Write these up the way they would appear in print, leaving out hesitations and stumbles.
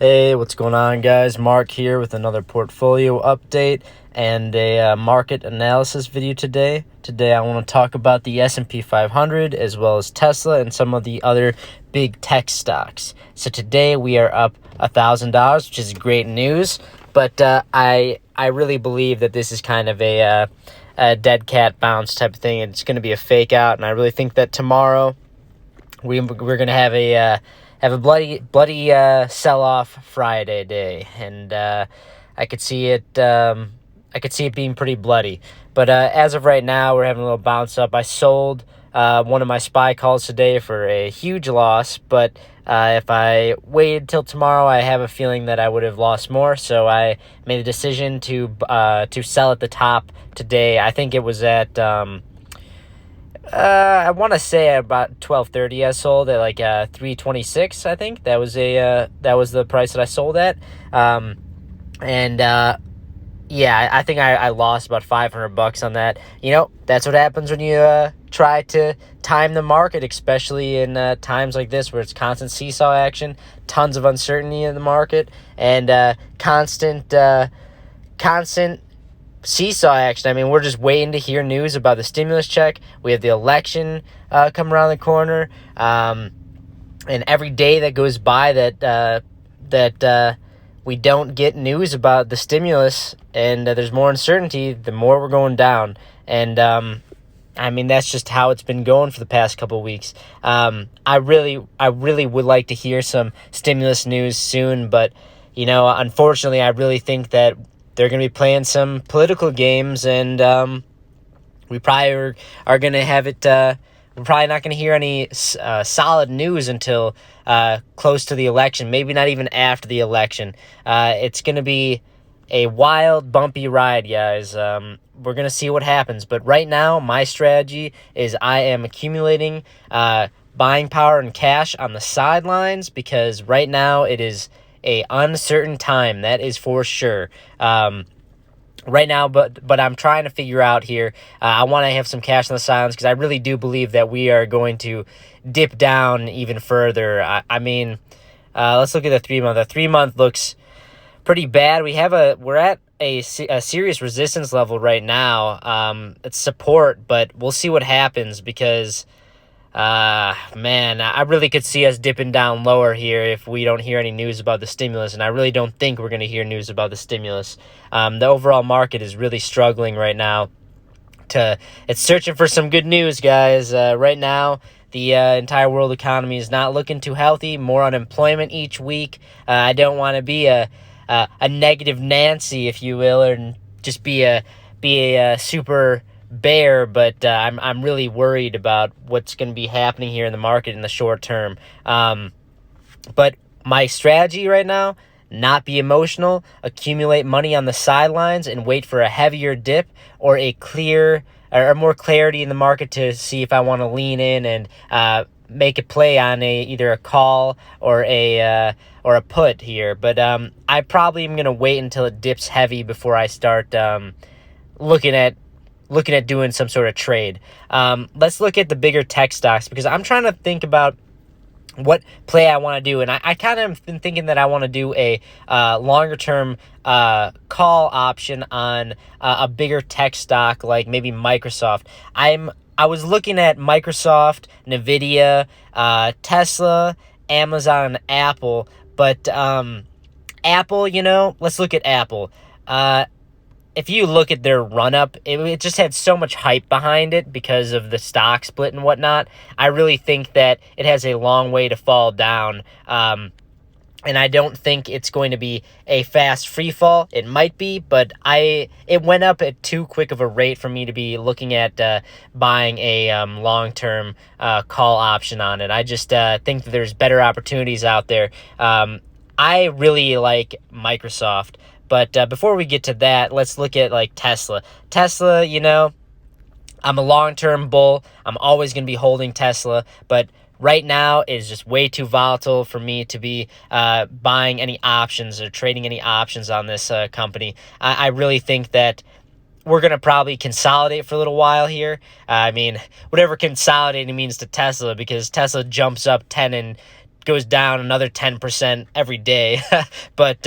Hey, what's going on, guys? Mark here with another portfolio update and a market analysis video today. Today I want to talk about the S&P 500 as well as Tesla and some of the other big tech stocks. So today we are up $1,000, which is great news, but I really believe that this is kind of a dead cat bounce type of thing. It's going to be a fake out, and I really think that tomorrow we're going to have a bloody sell-off Friday day, and I could see it being pretty bloody. But as of right now, we're having a little bounce up. I sold one of my SPY calls today for a huge loss, but if I waited till tomorrow, I have a feeling that I would have lost more. So I made a decision to sell at the top today. I think it was at I want to say about 12:30 I sold at like 326. I think that was the price that I sold at. Yeah, I think I lost about $500 on that. You know, that's what happens when you try to time the market, especially in times like this where it's constant seesaw action, tons of uncertainty in the market, and constant seesaw action. I mean, we're just waiting to hear news about the stimulus check. We have the election come around the corner, and every day that goes by that we don't get news about the stimulus and there's more uncertainty, the more we're going down. And I mean, that's just how it's been going for the past couple of weeks. I really would like to hear some stimulus news soon, but you know, unfortunately, I really think that they're going to be playing some political games, and we probably are going to have it. We're probably not going to hear any solid news until close to the election, maybe not even after the election. It's going to be a wild, bumpy ride, guys. We're going to see what happens. But right now, my strategy is I am accumulating buying power and cash on the sidelines, because right now it is a uncertain time, that is for sure. Right now, but I'm trying to figure out here. I want to have some cash on the sidelines because I really do believe that we are going to dip down even further. I mean, let's look at the 3 month. The 3 month looks pretty bad. We're at a serious resistance level right now. It's support, but we'll see what happens, because man, I really could see us dipping down lower here if we don't hear any news about the stimulus, and I really don't think we're going to hear news about the stimulus. The overall market is really struggling right now. It's searching for some good news, guys. Right now, the entire world economy is not looking too healthy. More unemployment each week. I don't want to be a negative Nancy, if you will, or just be a super bear, but I'm really worried about what's going to be happening here in the market in the short term. But my strategy right now: not be emotional, accumulate money on the sidelines, and wait for a heavier dip or a clear or more clarity in the market to see if I want to lean in and make a play on either a call or a put here. But I probably am going to wait until it dips heavy before I start looking at doing some sort of trade. Let's look at the bigger tech stocks, because I'm trying to think about what play I want to do. And I kind of been thinking that I want to do a longer term call option on a bigger tech stock like maybe Microsoft. I was looking at Microsoft, Nvidia, Tesla, Amazon, and Apple. But Apple, you know, let's look at Apple. If you look at their run-up, it just had so much hype behind it because of the stock split and whatnot. I really think that it has a long way to fall down, and I don't think it's going to be a fast free fall. It might be, but it went up at too quick of a rate for me to be looking at buying a long-term call option on it. I just think that there's better opportunities out there. I really like Microsoft. But before we get to that, let's look at like Tesla. Tesla, you know, I'm a long-term bull. I'm always going to be holding Tesla. But right now it is just way too volatile for me to be buying any options or trading any options on this company. I really think that we're going to probably consolidate for a little while here. I mean, whatever consolidating means to Tesla, because Tesla jumps up 10 and goes down another 10% every day. But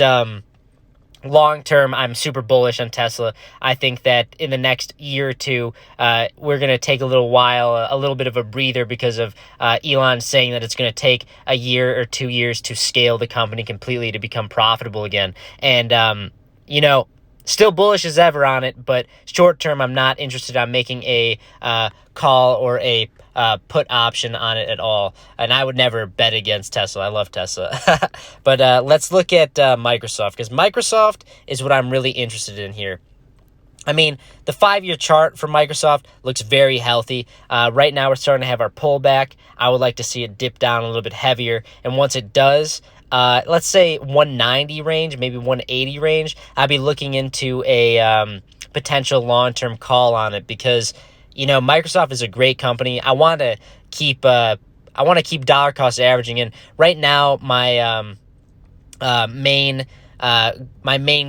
long term, I'm super bullish on Tesla. I think that in the next year or two, we're going to take a little while, a little bit of a breather, because of Elon saying that it's going to take a year or 2 years to scale the company completely to become profitable again. And, still bullish as ever on it, but short term, I'm not interested in making a call or a put option on it at all. And I would never bet against Tesla. I love Tesla. But let's look at Microsoft, because Microsoft is what I'm really interested in here. I mean, the 5-year chart for Microsoft looks very healthy. Right now, we're starting to have our pullback. I would like to see it dip down a little bit heavier. And once it does, let's say 190 range, maybe 180 range, I'd be looking into a potential long-term call on it, because Microsoft is a great company. I want to keep dollar cost averaging in. Right now, my main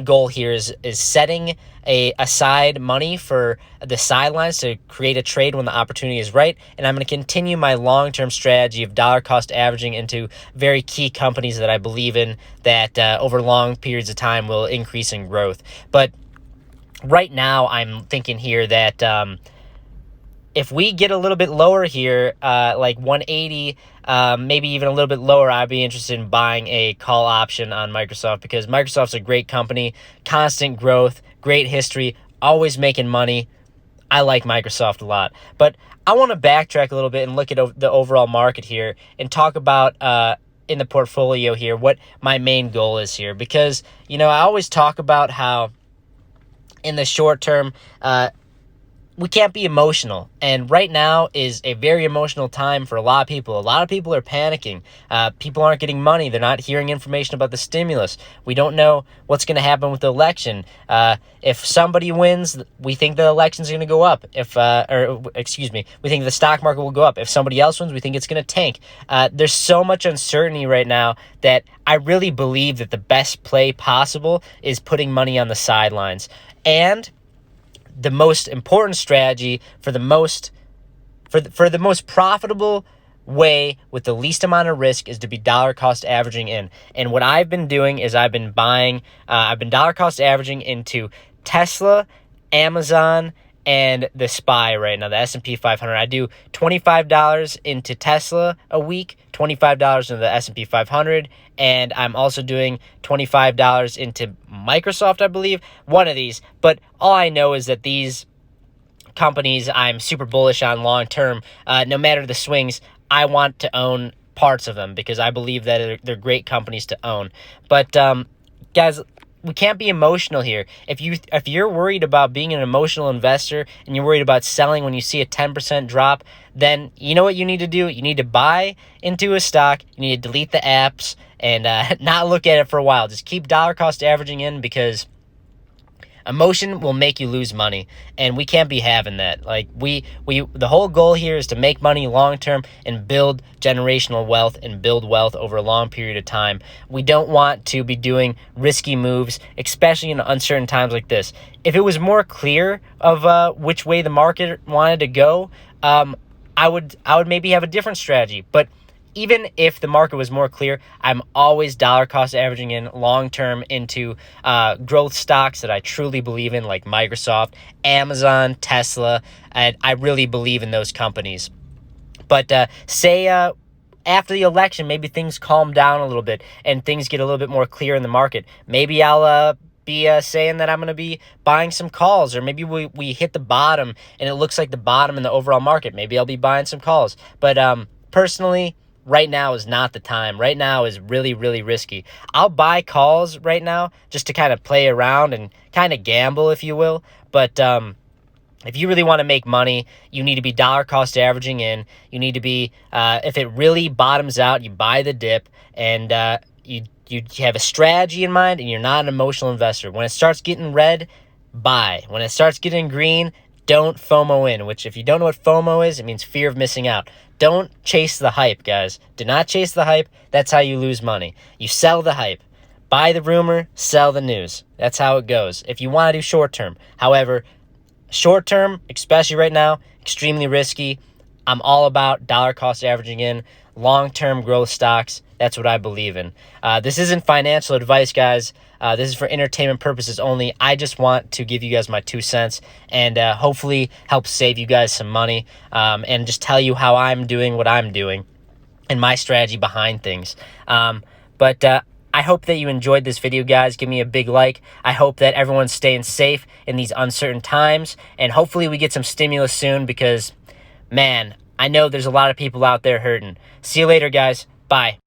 goal here is setting aside money for the sidelines to create a trade when the opportunity is right. And I'm going to continue my long-term strategy of dollar cost averaging into very key companies that I believe in, that over long periods of time will increase in growth. But right now, I'm thinking here that if we get a little bit lower here, like 180, maybe even a little bit lower, I'd be interested in buying a call option on Microsoft, because Microsoft's a great company, constant growth, great history, always making money. I like Microsoft a lot. But I want to backtrack a little bit and look at the overall market here and talk about in the portfolio here what my main goal is here, because I always talk about how in the short term, we can't be emotional. And right now is a very emotional time for a lot of people. A lot of people are panicking. People aren't getting money. They're not hearing information about the stimulus. We don't know what's going to happen with the election. If somebody wins, we think the election's going to go up. We think the stock market will go up. If somebody else wins, we think it's going to tank. There's so much uncertainty right now that I really believe that the best play possible is putting money on the sidelines. And the most important strategy for the most profitable way with the least amount of risk is to be dollar cost averaging in. And what I've been doing is I've been dollar cost averaging into Tesla, Amazon, and the SPY right now, the S&P 500. I do $25 into Tesla a week, $25 into the S&P 500, and I'm also doing $25 into Microsoft, I believe, one of these. But all I know is that these companies I'm super bullish on long term. No matter the swings, I want to own parts of them because I believe that they're great companies to own. But guys, we can't be emotional here. If you're worried about being an emotional investor and you're worried about selling when you see a 10% drop, then you know what you need to do? You need to buy into a stock. You need to delete the apps and not look at it for a while. Just keep dollar cost averaging in, because emotion will make you lose money, and we can't be having that. Like the whole goal here is to make money long term and build generational wealth and build wealth over a long period of time. We don't want to be doing risky moves, especially in uncertain times like this. If it was more clear of which way the market wanted to go, I would maybe have a different strategy. But even if the market was more clear, I'm always dollar cost averaging in long term into growth stocks that I truly believe in, like Microsoft, Amazon, Tesla, and I really believe in those companies. But say after the election, maybe things calm down a little bit and things get a little bit more clear in the market. Maybe I'll be saying that I'm going to be buying some calls, or maybe we hit the bottom and it looks like the bottom in the overall market. Maybe I'll be buying some calls. But personally, right now is not the time. Right now is really, really risky. I'll buy calls right now just to kind of play around and kind of gamble, if you will. But if you really want to make money, you need to be dollar cost averaging in. You need to be, if it really bottoms out, you buy the dip, and you have a strategy in mind, and you're not an emotional investor. When it starts getting red, buy. When it starts getting green, don't FOMO in, which if you don't know what FOMO is, it means fear of missing out. Don't chase the hype, guys. Do not chase the hype. That's how you lose money. You sell the hype. Buy the rumor, sell the news. That's how it goes if you want to do short term. However, short term, especially right now, extremely risky. I'm all about dollar cost averaging in, long-term growth stocks. That's what I believe in. This isn't financial advice, guys. This is for entertainment purposes only. I just want to give you guys my 2 cents and hopefully help save you guys some money, and just tell you how I'm doing what I'm doing and my strategy behind things. But I hope that you enjoyed this video, guys. Give me a big like. I hope that everyone's staying safe in these uncertain times, and hopefully we get some stimulus soon because, man, I know there's a lot of people out there hurting. See you later, guys. Bye.